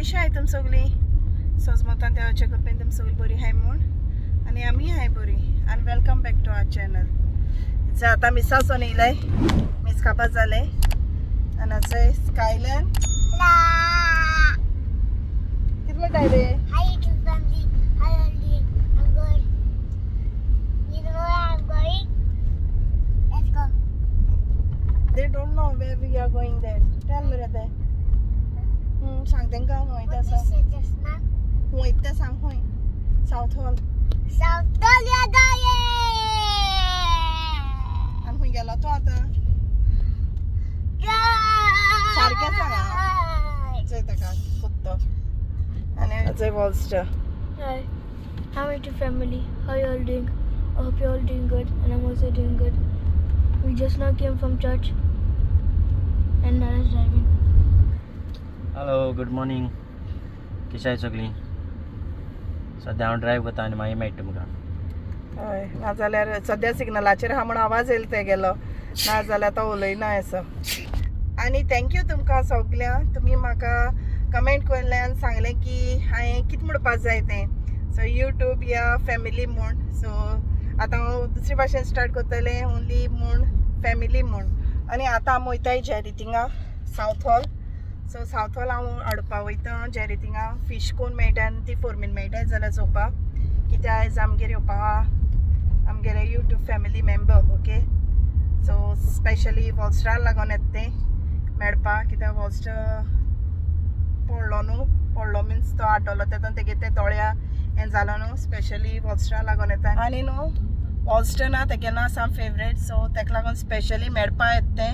कशी आहे तुम सगळी सजमतान देवाच्या कृपेन तुम सगळी बरी आहे म्हूण आणि आम्ही आहे बरी आणि welcome back to our channel. जे आता मिसासून येयलंय मिस खापा जाले आणि असं स्कायलँड किती म्हणत आहे रे. They don't know where we are going there. Tell me that. सांग तेंका हूं वयता सांग. हूं वयता सांग हूं. South hall. साउथ हॉल या गाये. आणि हूं गेला तो आता. सारखे सांगा. जय तका कुत्तो. आणि जय वॉल्स्टर. Hi, I'm with your family. How you all doing? I hope you all doing good, and I'm also doing good. We just now came from church, and now is driving. Hello good morning. कशी आहे सगळी. सध्या हांव drive करता आनी मागीर मेळटा तुमकां. हय नाजाल्यार सद्या सिग्नलाचेर हा म्हण आवाज येयलो ते गेलो नाजाल्यार तो उलयना असो. आनी थँक्यू तुमकां सगळ्यांक. तुमी म्हाका कमेंट केल्लें आनी सांगलें की हांवें कितें म्हणपाक जाय तें. सो यूट्यूब या फॅमिली म्हूण. सो आतां हांव दुसरी भाशेन स्टार्ट करतलें ओन्ली म्हूण फॅमिली म्हूण. आनी आतां आमी वयताय जेरी थिंगा south hall. So south hall हांव हाडपा वयता जेरी थिंगा फीश कोन मेळटा आनी ती फोर्मीन मेळटाय जाल्यार चोवपाक कित्याक आयज आमगेर येवपा आमगेले YouTube family member. Okay so specially वॉल्स्टराक लागून येता ते मेळपाक कित्याक वॉल्स्टर पडलो न्हू. पडलो मिन्स तो आड्डलो तेतून तेगे ते दोळ्या हें जालो न्हू. स्पेशली वॉल्स्टराक लागून येता आनी न्हू वॉल्स्टर ना तेगे ना साम फेवरेट. सो तेका लागून स्पेशली मेळपा येता तें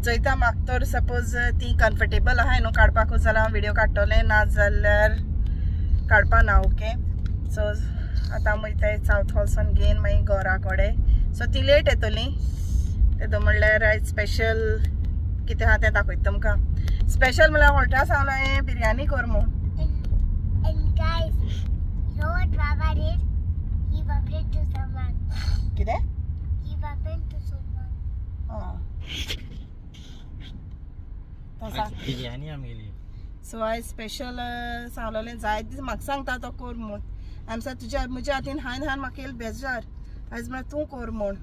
चयता म्हाका तर सपोज ती कम्फर्टेबल आहाय न्हू काडपाकूच जाल्यार हांव व्हिडिओ काडटलें नाजाल्यार काडपा ना. ओके सो आतां वयताय साउथ हॉलसून घेवन मागीर घरा कडेन. सो ती लेट येतली तेदो म्हणल्यार आयज स्पेशल कितें आहा तें दाखयता तुमकां. स्पेशल म्हणल्यार हॉल्टा सांगलो हांवें बिरयानी कर म्हूण. कितें बिरयानी आमगेली. सो आयज स्पेशल सांगलोलें जाय दीस म्हाका सांगता तो कर म्हूण. आनी सर तुज्या म्हज्या हातीन हायन म्हाका येयलो बेजार. आयज म्हळ्यार तूं कर म्हूण.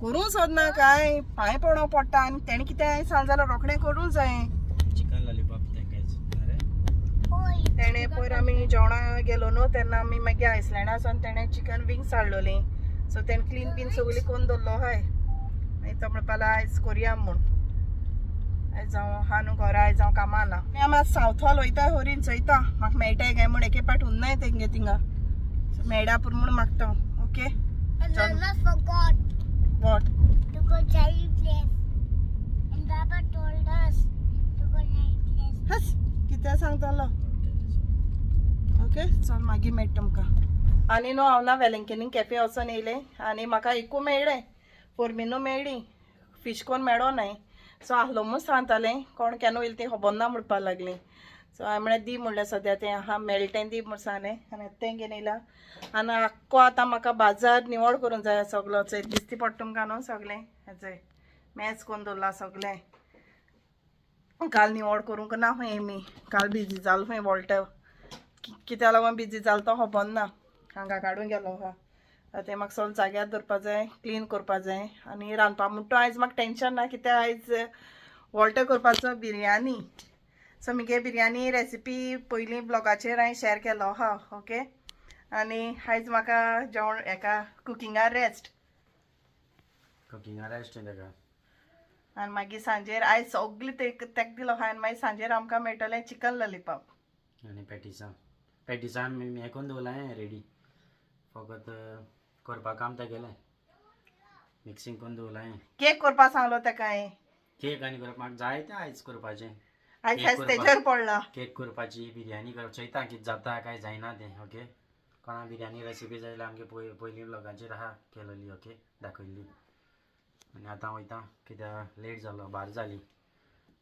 करूं सोदना काय पांय पडोवं पडटा आनी तेणें कितें सांग जाल्यार रोखडें करूं जाय. चिकन लॉलीपॉप तेणें पयर आमी जेवणा गेलो न्हू तेन्ना आमी मागीर आयसलँडासून तेणें चिकन विंग्स हाडलोलीं. सो तेणें क्लीन बीन सगळी करून दवरलो आहाय. मागीर तो म्हणपा लागलो आयज करया म्हूण. आयज हांव हा न्हू घरा आयज हांव कामां ना. आमी आतां साउथ हॉल वयता होरीन चयता म्हाका मेळटाय काय म्हूण एके पाट उरनाय तेंगे थिंगा. सो मेळ्ळ्या पूण म्हूण मागता. ओके वॉट हस कितें सांगतालो. ओके चल मागीर मेळटा तुमकां. आनी न्हू हांव ना वेलंकनी कॅफे वचून येयलें आनी म्हाका एकू मेळ्ळें फोर्मिनू मेळ्ळी फीश कोन मेळो नाय. सो आहलो म्हूण सांगतालें कोण केन्ना येयलें तें खबर ना म्हणपा लागलीं. सो हांवें म्हळ्यार दी म्हणलें सद्या तें आहा मेळटें दी म्हूण सांगलें आनी तें घेवन येयलां. आनी आख्खो आतां म्हाका बाजार निवळ करूंक जाय सगळो. चंय दिसती पडटा तुमकां न्हू सगळें हेचें मॅच करून दवरलां सगळें. काल निवळ करूंक ना खंय मी काल बिजी जालो खंय वॉल्टर कित्याक लागून बिजी जालो तो खबर ना. हांगा काडून गेलो आहा तें म्हाका सगळें जाग्यार दवरपा जाय क्लीन करपा जाय. आनी रांदपा म्हणटा आयज म्हाका टेंशन ना कित्याक आयज वॉल्टर करपाचो बिरयानी. सो म्हगे बिरयानी रेसिपी पयलीं ब्लॉगाचेर हांवें शॅर केलो आहा. ओके आनी आयज म्हाका जेवण हेका कुकिंगार रेस्ट तेका. आनी मागीर सांजेर आयज सगळी तेका दिलो आहा आनी मागीर सांजेर आमकां मेळटलें चिकन लॉलीपॉप आनी पॅटिसां हें करून दवरलां रेडी. फकत करपा काम तें गेलें मिक्सिंग करून दवरलां. केक करपा सांगलो तेका हांवें. केक आनी करप म्हाका जाय तें आयज करपाचें. आयज तेजेर पडला केक करपाची बिरयानी करप चयता कितें जाता काय जायना तें. ओके कोणा बिरयानी रेसिपी जाय जाल्यार आमगे पयलीं ब्लॉगाचेर आहा केलेली. ओके दाखयल्ली. आनी आतां वयता कित्याक लेट जालो 12 जाली.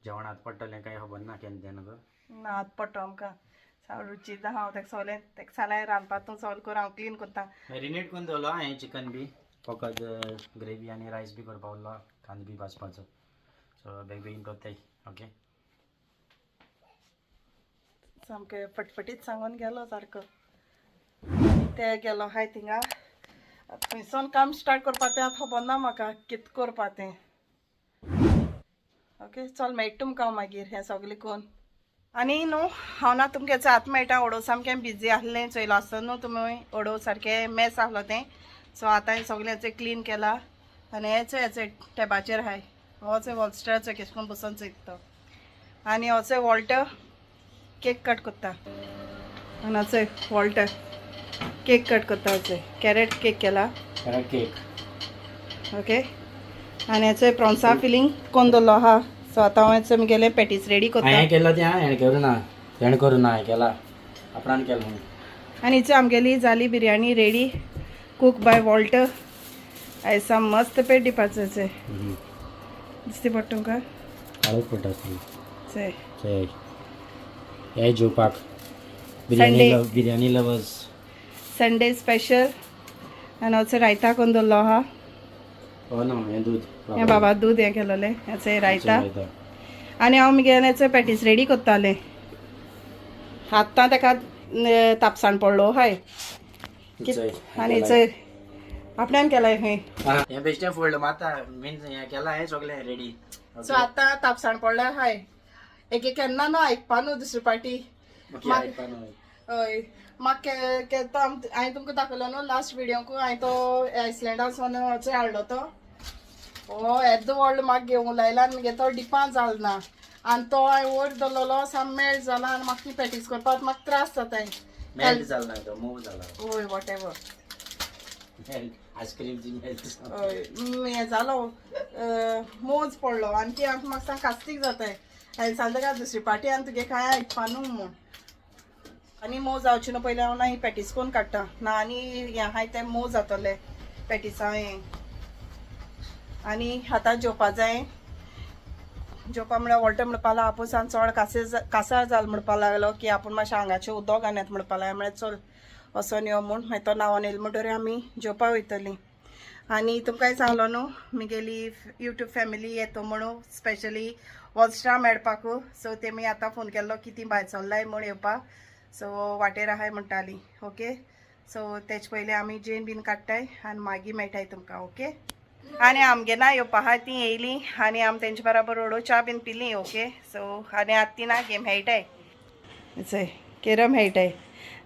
जेवण आतां पडटलें काय खबर ना केन्ना तें न्हू ना आतां पडटा आमकां. रुचीक हांव तेका सगलें तेका सांगलें रांदपा तूं सगलें कर हांव क्लीन करता. मॅरिनेट करून दवरलो हांवें चिकन बी फकत ग्रेवी आनी रायस बी करपा उरलो कांदो बी भाजपाचो. सो बेगीन करताय. ओके सामकें फटफटीत सांगून गेलो सारको ते गेलो हाय थिंगा थंयसून काम स्टार्ट करपा तें आतां खबर ना म्हाका कितें करपा तें ओके चल मेळटा तुमकां हांव मागीर हें सगलें कोन्न आनी न्हू हांव ना तुमगे आतां मेळटा ओडो सामकें बिजी आहलें चोयलो आसतना न्हू तुमी ओडो सारकें मॅस आहलो तें सो आतां हें सगलें हेचें क्लीन केलां आनी हेचें टॅबाचेर हाय होचो वॉलस्टराचो केश कोन्न बसून चोयता तो आनी होचो वॉल्टर केक कट कोत्ता आनी होचो वॉल्टर केक कट कोत्ता होचो कॅरेट केक केला केक ओके आनी हेचो प्रॉन्सा फिलींग कोन्न दवरलो आहा सो आतां हांव हेचो मुगेले पॅटीस रेडी कोत्ता हांवें केलो तें हेण करूं ना हांवें केला आपणान केलो आनी हिचो आमगेली जाली biryani ready cook by Walter आयज साम मस्त पेट दिवपाचो दिसती पडटा तुमकां काळूच पडटा चोय हे जेवपाक Sunday. Biryani lovers Sunday special आनी होचो रायता कोन्न दवरलो आहा हो ना हें दूद हें बाबा दूद हें केलोलें हेचो रायता आनी हांव मुगेलें हेचो पॅटीस रेडी कोत्तालें आत्तां ताका तापसाण पडलो हाय आनी चोय आपल्यान केलाय खंय हें बेश्टें फोल्ड मारता मीन्स हें केला हें सगलें रेडी सो आतां तापसाण पडल्या हाय एक केन्ना न्हू आयकपा न्हू दुसरी पाटी हय म्हाका हांवें तुमकां दाखयलो न्हू लास्ट विडियोकू हांवें तो आयसलँडासून वचून हाडलो तो हो येदो व्हडलो म्हाका घेवंक लायला आनी मुगे तो डिपा जालो ना आनी तो हांवें वयर दवरलेलो साम मेल्ट जाला आनी म्हाका ती प्रॅक्टीस करपाक म्हाका त्रास जाताय मेल्ट जाला ना तो मूव जाला हय वॉट एवर आयस्क्रीमची मेल्ट हय हें जालो मोज पडलो आनी ती म्हाका सांग कास्तीक जाताय हांवें सांगलें काय दुसरी पाटी आनी तुगे कांय आयकपा न्हू म्हूण आनी मोव जावचे न्हू पयलीं हांव ना ही पॅटीस कोन्न काडटा ना आनी हें आहाय तें मोव जातलें पॅटिसा हें आनी आतां जेवपा जाय जेवपा म्हळ्यार वॉल्टर म्हणपा लागलो आपूसान चड कासार जाल म्हणपा लागलो की आपूण मातशें आंगाचें उदक घालयात म्हणपा लागलें म्हळ्यार चल वोसोन यो म्हूण मागीर तो नांवान येयलो म्हणटरी आमी जेवपा वयतलीं आनी तुमकांय सांगलो न्हू मुगेली यूट्यूब फॅमिली येतो म्हणून स्पेशली वॉल्स्ट्रा मेळपाकू सो तेमी आतां फोन केल्लो की ती भायर चल्लाय म्हूण येवपाक सो वाटेर आहाय म्हणटाली ओके सो तेच पयलीं आमी जेन बीन काडटाय आनी मागीर मेळटाय तुमकां ओके आनी आमगे ना येवपा आहा ती येयली आनी आमी तेंचे बराबर ओडो च्या बीन पिली ओके सो आनी आतां ती ना गेम खेळटाय चय कॅरम खेळटाय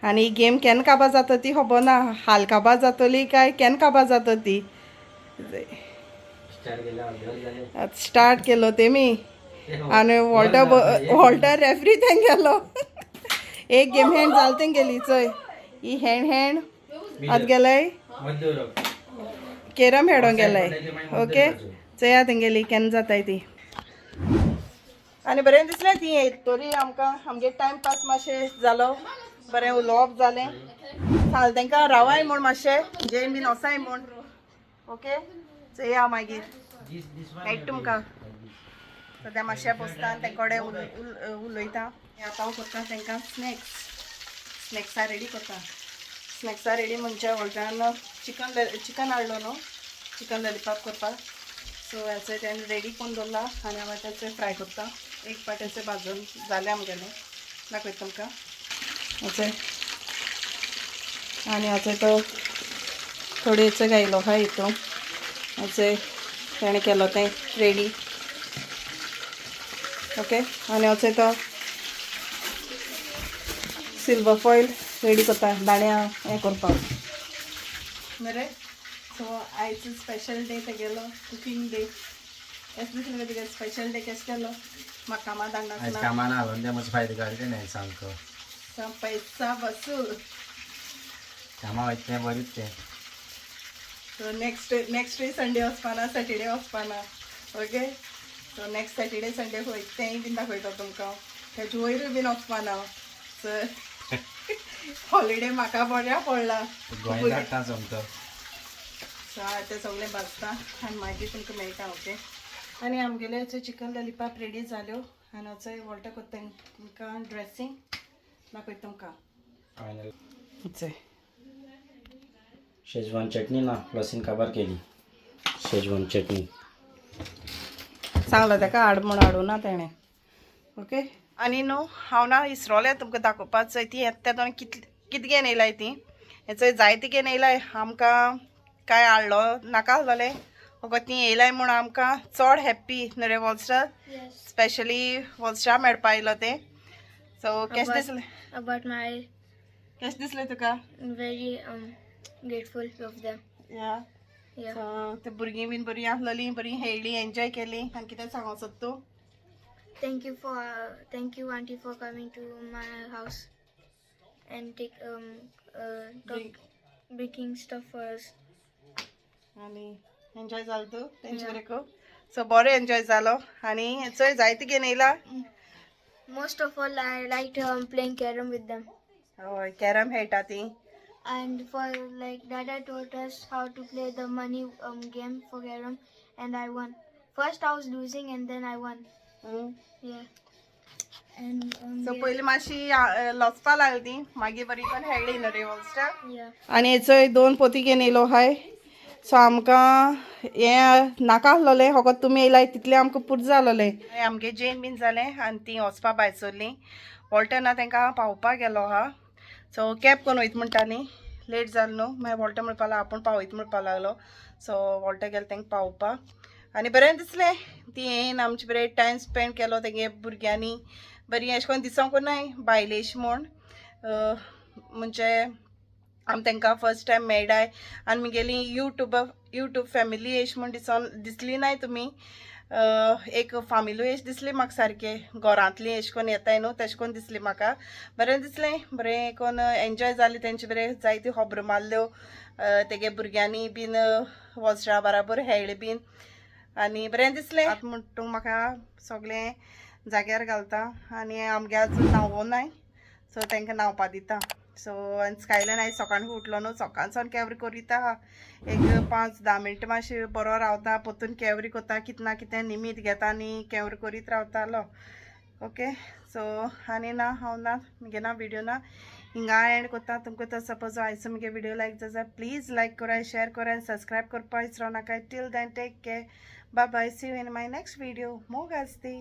आनी ही गेम केन्ना काबार जाता ती खबर ना हाल काबार जातली काय केन्ना काबार जाता ती स्टार्ट केलो तेमी आनी वॉल्टर रेफ्री थंय गेलो एक गेम हँड जाल थंय गेली चोय ही हँड आतां गेलाय कॅरम खेळोंक गेलाय ओके चोया थंय गेली केन्ना जाताय ती आनी बरें दिसलें ती येतरी आमकां आमगे टायम पास मातशें जालो बरें उलोवप जालें सांगलें तांकां रावाय म्हूण मातशें जेन बीन वसाय म्हूण ओके चोया मागीर मेळटा तुमकां सद्या मातशें बसता आनी तेंचे कडेन उलयता आतां हांव करता तांकां स्नॅक्सा रेडी करता स्नॅक्सा रेडी म्हणजे वॉल्टरान चिकन हाडलो न्हू चिकन लॉलीपॉप करपाक सो हेचो तेणें रेडी करून दवरला आनी हांव तेचें फ्राय करता एक पाटेचें भाजून जालें आमगेलें दाखयता तुमकां हेचें आनी हेचो तो थोडेचो घायलो आहा हितून हेचें तेणें केलो तें रेडी ओके आनी हेचो तो सिल्वर फॉयल रेडी करता दाण्या हें करपाक बरें सो आयज स्पेशल डे तेगेलो कुकिंग डे एस्पेशली तुगे स्पेशल डे केश केलो म्हाका कामां धाडनासतना कामां ना हाडून तें मातसो फायदो काडटा न्ही सामको पैसा वसूल कामां वयता तें बरेंच तें सो नेक्स्ट डे संडे वचपाना सॅटर्डे वचपाना okay so next Saturday Sunday वयता तेंय बीन दाखयता तुमकां तेजे वयरूय बीन वचपाना सो हॉलिडे म्हाका बऱ्या पडला गोंय धाडटा सामको सो ते सगळें भाजता आनी मागीर तुमकां मेळटा ओके आनी आमगेले हेचो चिकन लॉलीपॉप रेडी जाल्यो आनी हेचो वॉल्टर करता तुमकां ड्रेसींग दाखयता तुमकां फायनल शेजवान चटणी ना प्लसीन काबार केली शेजवान चटणी सांगलो ताका हाड म्हूण हाडूं ना तेणें ओके आनी न्हू हांव ना इसरोलें तुमकां दाखोवपाक चोय ती तेतून कित घेवन येयलाय ती चोय जायती घेवन येयलाय आमकां काय हाडलो नाका आसलोलें फकत ती येयलाय म्हूण आमकां चड हॅप्पी न्हू वॉल्स्टर Yes. स्पेशली वॉल्स्टर मेळपा येयलो तें सो केशें दिसलें About my केशें दिसलें तुका very grateful of them. या Yeah. सो ते भुरगीं बीन बरीं आसलोलीं बरीं खेळ्ळीं एन्जॉय केली आनी कितें सांगो सोद तूं Thank you, Auntie, for coming to my house and baking stuff for us. आनी एन्जॉय जालो तूं तेंचे बरें खूब सो बरो एन्जॉय जालो आनी चोय जायती घेवन येयला Most of all, I liked playing carom with them. हय कॅरम खेळटा ती And for like Dada taught us how to play the money game for carom, and I won. First I was losing, and then I won. Yeah. And so पयलीं मातशी लचपा लागली ती मागीर बरी पण खेळ्ळी न्हू रे वॉल्स्टर yeah. आनी हेचोय 2 पोती घेवन येयलो हाय सो आमकां हें नाका आसलोलें फकत तुमी येयलाय तितलें आमकां पुरो जालोलें आमगे जेन बीन जालें आनी ती वचपा भायर सरलीं वॉल्टना तांकां पावोवपाक गेलो हा सो कॅब करून वयता म्हणटालीं लेट जालो न्हू मागीर वॉल्टर म्हणपा लागलो आपूण पावयता म्हणपा लागलो सो वॉल्टर गेलो तांकां पावोवपाक आनी बरें दिसलें ती येयन आमचे बरें टायम स्पेंड केलो तेगे भुरग्यांनी बरी अशें करून दिसोंक नाय बायलेश म्हूण म्हणजे आमी तांकां फर्स्ट टायम मेळ्ळाय आनी म्हगेली यूट्यूब फॅमिली एश म्हूण दिसली नाय तुमी एक फामिली एश दिसली म्हाका सारकें घरांतली एश कोन्न येताय न्हू तशें करून दिसली म्हाका बरें दिसलें बरें कोन्न एन्जॉय जाली तेंचे बरें जायत्यो खबरो मारल्यो तेगे भुरग्यांनी बीन वॉल्स्टरा बराबर खेळ्ळी बीन आनी बरें दिसलें आतां म्हण तूं म्हाका सगळें जाग्यार घालता आनी आमगे आजून न्हांवोनाय सो तांकां न्हांवपा दिता सो आनी स्कायलान आयज सकाळीं उठलो न्हू सकाळच्यान कॅवरी करीता एक 5-10 मिनटां मातशें बरो रावता पोतून कॅवरी कोता कितें ना कितें निमीत घेता आनी कॅवरी करीत रावतालो ओके सो आनी ना हांव ना म्हगे ना व्हिडिओ ना हिंगा एंड कोता तुमकां तर सपोज आयचो म्हगे व्हिडिओ लायक जाल्यार प्लीज लायक कराय शेअर कराय सबस्क्रायब करपा विसरो नाका till then take care bye bye see you in my next video मोग आसती